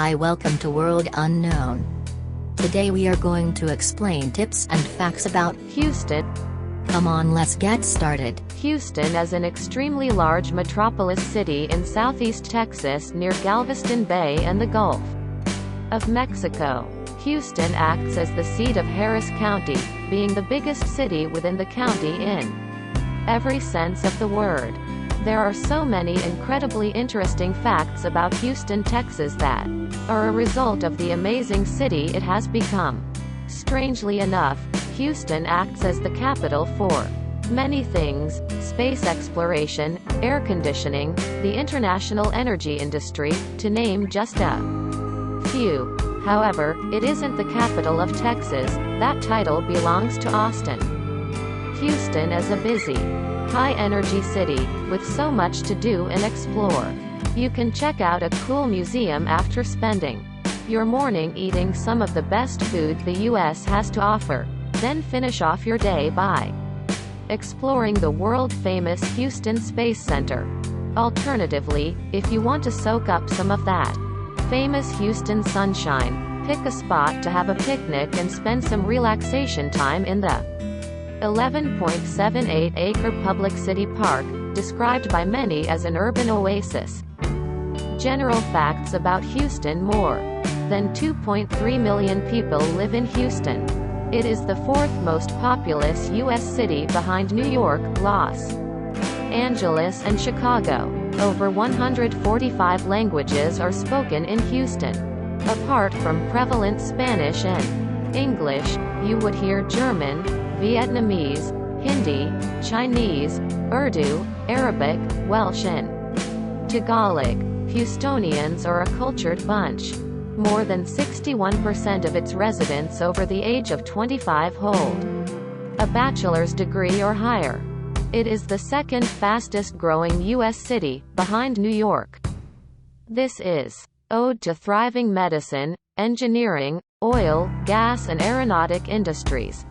Hi, welcome to World Unknown. Today we are going to explain tips and facts about Houston. Come on, let's get started. Houston is an extremely large metropolis city in southeast Texas near Galveston Bay and the Gulf of Mexico. Houston acts as the seat of Harris County, being the biggest city within the county in every sense of the word. There are so many incredibly interesting facts about Houston, Texas that are a result of the amazing city it has become. Strangely enough, Houston acts as the capital for many things: space exploration, air conditioning, the international energy industry, to name just a few. However, it isn't the capital of Texas. That title belongs to Austin. Houston is a busy, high-energy city, with so much to do and explore. You can check out a cool museum after spending your morning eating some of the best food the U.S. has to offer, then finish off your day by exploring the world-famous Houston Space Center. Alternatively, if you want to soak up some of that famous Houston sunshine, pick a spot to have a picnic and spend some relaxation time in the 11.78-acre public city park, described by many as an urban oasis. General facts about Houston: more than 2.3 million people live in Houston. It is the fourth most populous U.S. city behind New York, Los Angeles and Chicago. Over 145 languages are spoken in Houston. Apart from prevalent Spanish and English, you would hear German, Vietnamese, Hindi, Chinese, Urdu, Arabic, Welsh and Tagalog. Houstonians are a cultured bunch. More than 61% of its residents over the age of 25 hold a bachelor's degree or higher. It is the second fastest growing U.S. city, behind New York. This is owed to thriving medicine, engineering, oil, gas and aeronautic industries.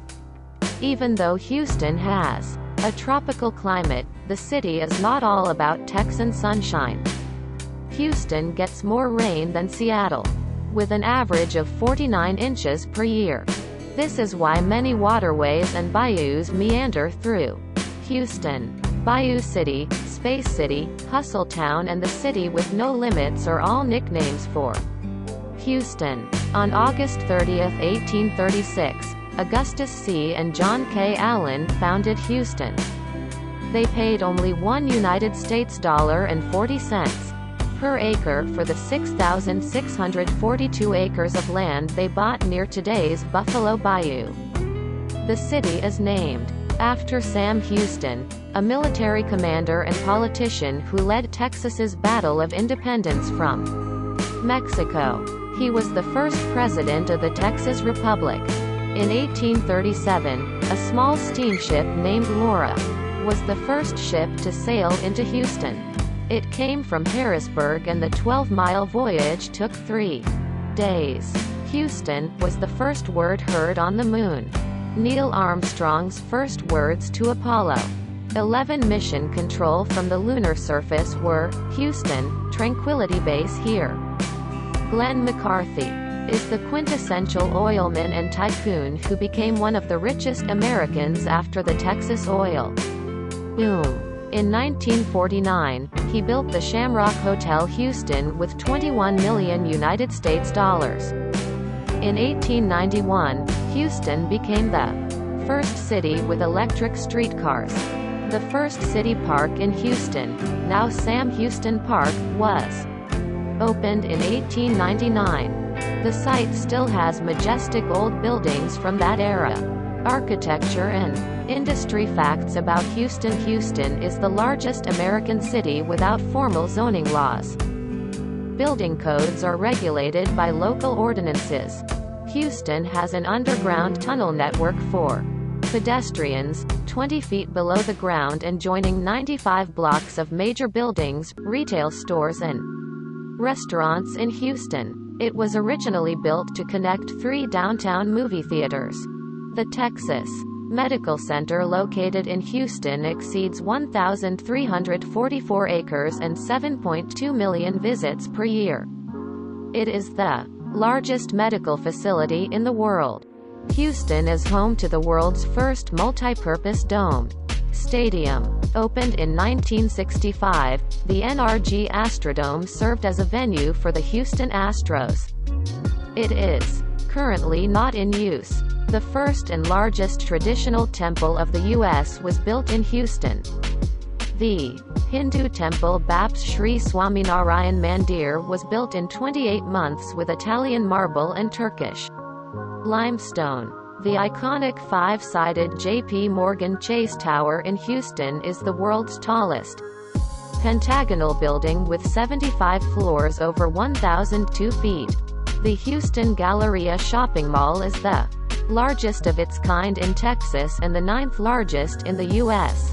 Even though Houston has a tropical climate, the city is not all about Texan sunshine. Houston gets more rain than Seattle, with an average of 49 inches per year. This is why many waterways and bayous meander through Houston. Bayou City, Space City, Hustle Town and the City with No Limits are all nicknames for Houston. On August 30, 1836, Augustus C. and John K. Allen founded Houston. They paid only $1 United States and 40 cents per acre for the 6,642 acres of land they bought near today's Buffalo Bayou. The city is named after Sam Houston, a military commander and politician who led Texas's Battle of Independence from Mexico. He was the first president of the Texas Republic. In 1837, a small steamship named Laura was the first ship to sail into Houston. It came from Harrisburg and the 12-mile voyage took 3 days. Houston was the first word heard on the moon. Neil Armstrong's first words to Apollo 11 mission control from the lunar surface were, "Houston, Tranquility Base here." Glenn McCarthy is the quintessential oilman and tycoon who became one of the richest Americans after the Texas oil boom. In 1949, he built the Shamrock Hotel Houston with $21 million United States dollars. In 1891, Houston became the first city with electric streetcars. The first city park in Houston, now Sam Houston Park, was opened in 1899. The site still has majestic old buildings from that era. Architecture and industry facts about Houston. Houston is the largest American city without formal zoning laws. Building codes are regulated by local ordinances. Houston has an underground tunnel network for pedestrians, 20 feet below the ground and joining 95 blocks of major buildings, retail stores and restaurants in Houston. It was originally built to connect 3 downtown movie theaters. The Texas Medical Center located in Houston exceeds 1,344 acres and 7.2 million visits per year. It is the largest medical facility in the world. Houston is home to the world's first multi-purpose domed stadium. Opened in 1965, the NRG Astrodome served as a venue for the Houston Astros. It is currently not in use. The first and largest traditional temple of the U.S. was built in Houston. The Hindu temple Baps Sri Swaminarayan Mandir was built in 28 months with Italian marble and Turkish limestone. The iconic five-sided J.P. Morgan Chase Tower in Houston is the world's tallest pentagonal building with 75 floors over 1,002 feet. The Houston Galleria shopping mall is the largest of its kind in Texas and the 9th largest in the U.S.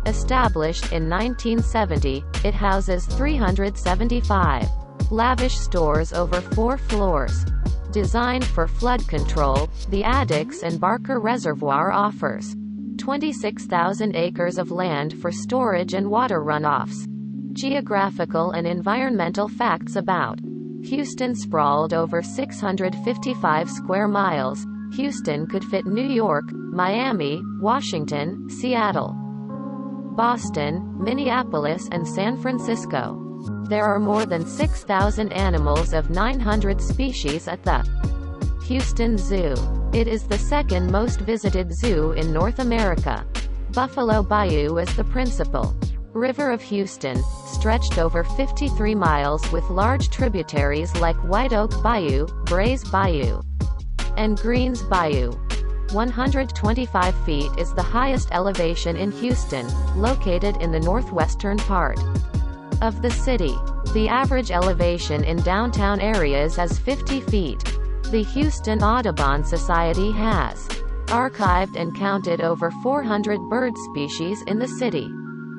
Established in 1970, it houses 375 lavish stores over 4 floors. Designed for flood control, the Addicks and Barker Reservoir offers 26,000 acres of land for storage and water runoffs. Geographical and environmental facts about Houston. Sprawled over 655 square miles, Houston could fit New York, Miami, Washington, Seattle, Boston, Minneapolis and San Francisco. There are more than 6,000 animals of 900 species at the Houston Zoo. It is the second most visited zoo in North America. Buffalo Bayou is the principal river of Houston, stretched over 53 miles with large tributaries like White Oak Bayou, Brays Bayou, and Greens Bayou. 125 feet is the highest elevation in Houston, located in the northwestern part of the city. The average elevation in downtown areas is 50 feet. The Houston Audubon Society has archived and counted over 400 bird species in the city.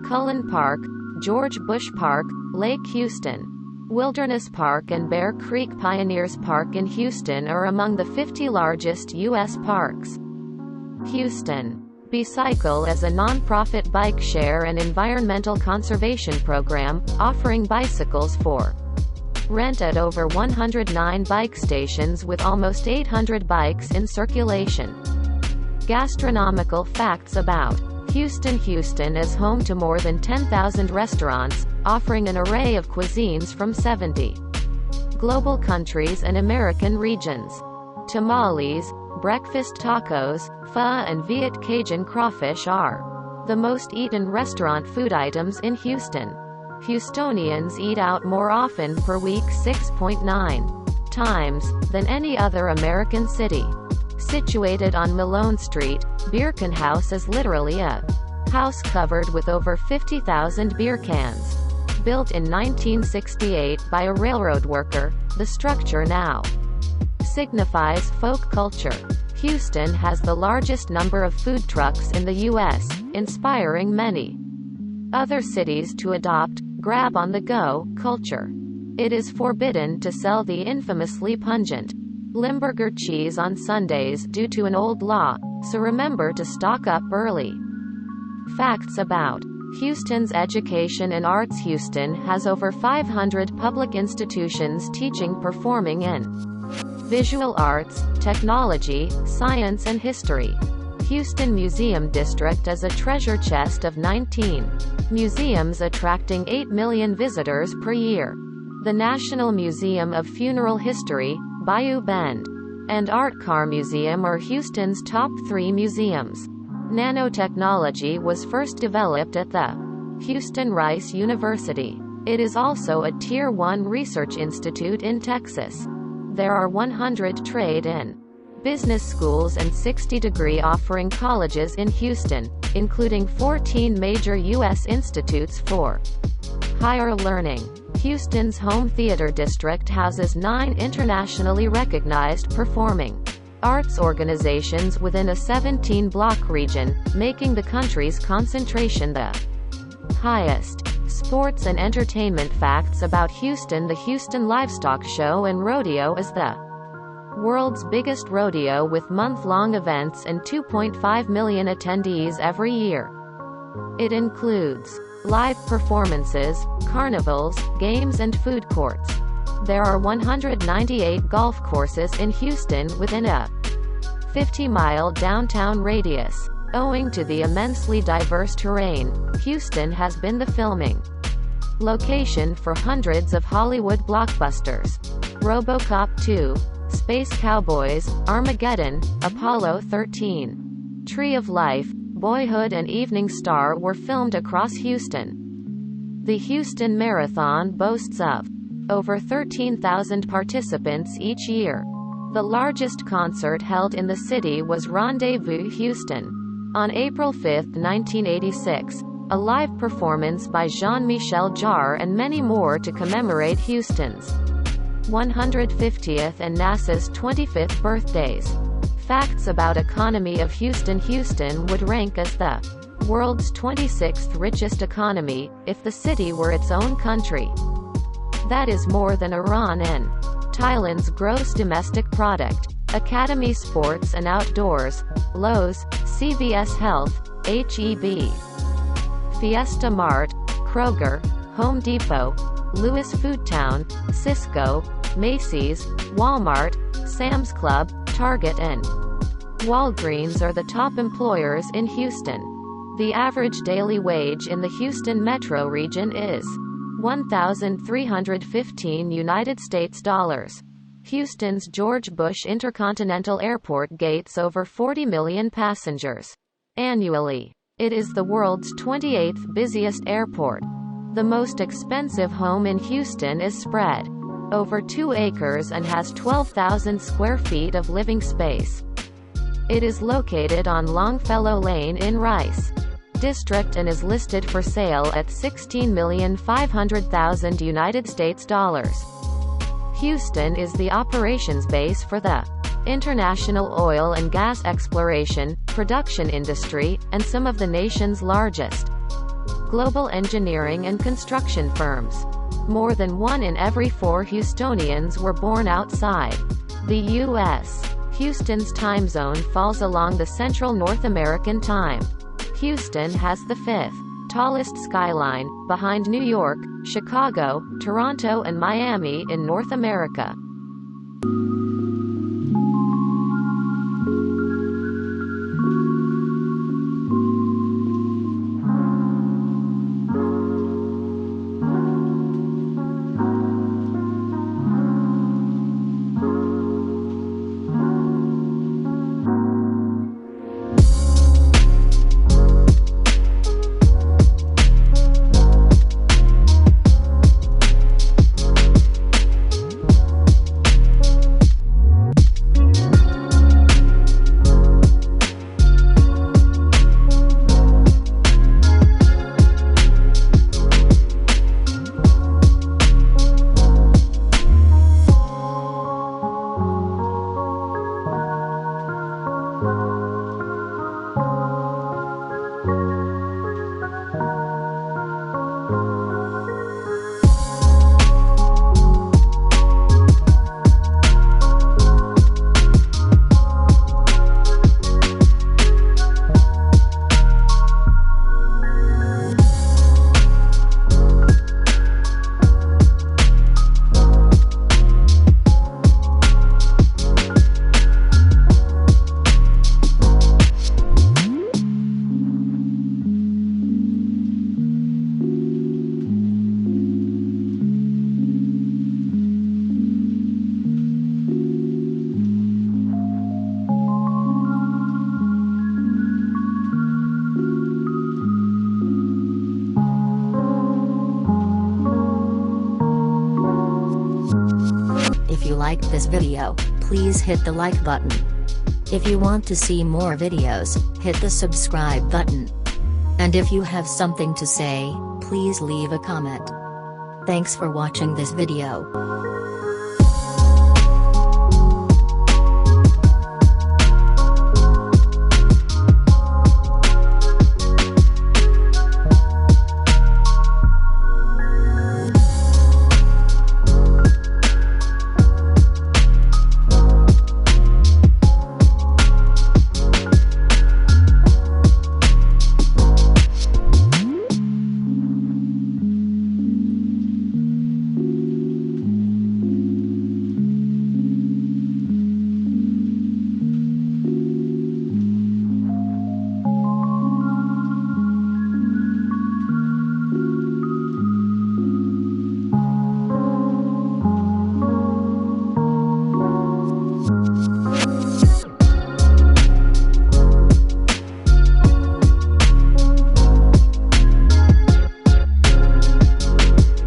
Cullen Park, George Bush Park, Lake Houston, Wilderness Park and Bear Creek Pioneers Park in Houston are among the 50 largest U.S. parks. Houston Bicycle is a non-profit bike share and environmental conservation program, offering bicycles for rent at over 109 bike stations with almost 800 bikes in circulation. Gastronomical facts about Houston. Houston is home to more than 10,000 restaurants, offering an array of cuisines from 70 global countries and American regions. Tamales, breakfast tacos, pho and Viet Cajun crawfish are the most eaten restaurant food items in Houston. Houstonians eat out more often per week 6.9 times than any other American city. Situated on Malone Street, Beercan House is literally a house covered with over 50,000 beer cans. Built in 1968 by a railroad worker, the structure now signifies folk culture. Houston has the largest number of food trucks in the U.S., inspiring many other cities to adopt grab-on-the-go culture. It is forbidden to sell the infamously pungent Limburger cheese on Sundays due to an old law, so remember to stock up early. Facts about Houston's education and arts. Houston has over 500 public institutions teaching performing in visual arts, technology, science and history. Houston Museum District is a treasure chest of 19 museums attracting 8 million visitors per year. The National Museum of Funeral History, Bayou Bend, and Art Car Museum are Houston's top 3 museums. Nanotechnology was first developed at the Houston Rice University. It is also a Tier 1 research institute in Texas. There are 100 trade and business schools and 60 degree offering colleges in Houston, including 14 major U.S. institutes for higher learning. Houston's Home Theater District houses 9 internationally recognized performing arts organizations within a 17-block region, making the country's concentration the highest. Sports and entertainment facts about Houston. The Houston Livestock Show and Rodeo is the world's biggest rodeo with month-long events and 2.5 million attendees every year. It includes live performances, carnivals, games and food courts. There are 198 golf courses in Houston within a 50-mile downtown radius. Owing to the immensely diverse terrain, Houston has been the filming location for hundreds of Hollywood blockbusters. RoboCop 2, Space Cowboys, Armageddon, Apollo 13, Tree of Life, Boyhood and Evening Star were filmed across Houston. The Houston Marathon boasts of over 13,000 participants each year. The largest concert held in the city was Rendezvous Houston on April 5, 1986, a live performance by Jean-Michel Jarre and many more to commemorate Houston's 150th and NASA's 25th birthdays. Facts about economy of Houston. Houston would rank as the world's 26th richest economy, if the city were its own country. That is more than Iran and Thailand's gross domestic product. Academy Sports and Outdoors, Lowe's, CVS Health, H-E-B, Fiesta Mart, Kroger, Home Depot, Lewis Foodtown, Cisco, Macy's, Walmart, Sam's Club, Target and Walgreens are the top employers in Houston. The average daily wage in the Houston metro region is $1,315 United States dollars. Houston's George Bush Intercontinental Airport gates over 40 million passengers annually. It is the world's 28th busiest airport. The most expensive home in Houston is spread over 2 acres and has 12,000 square feet of living space. It is located on Longfellow Lane in Rice District and is listed for sale at $16,500,000 United States dollars. Houston is the operations base for the international oil and gas exploration, production industry, and some of the nation's largest global engineering and construction firms. More than 1 in every 4 Houstonians were born outside the U.S. Houston's time zone falls along the Central North American Time. Houston has the 5th tallest skyline, behind New York, Chicago, Toronto and Miami in North America. If you liked this video, please hit the like button. If you want to see more videos, hit the subscribe button. And if you have something to say, please leave a comment. Thanks for watching this video.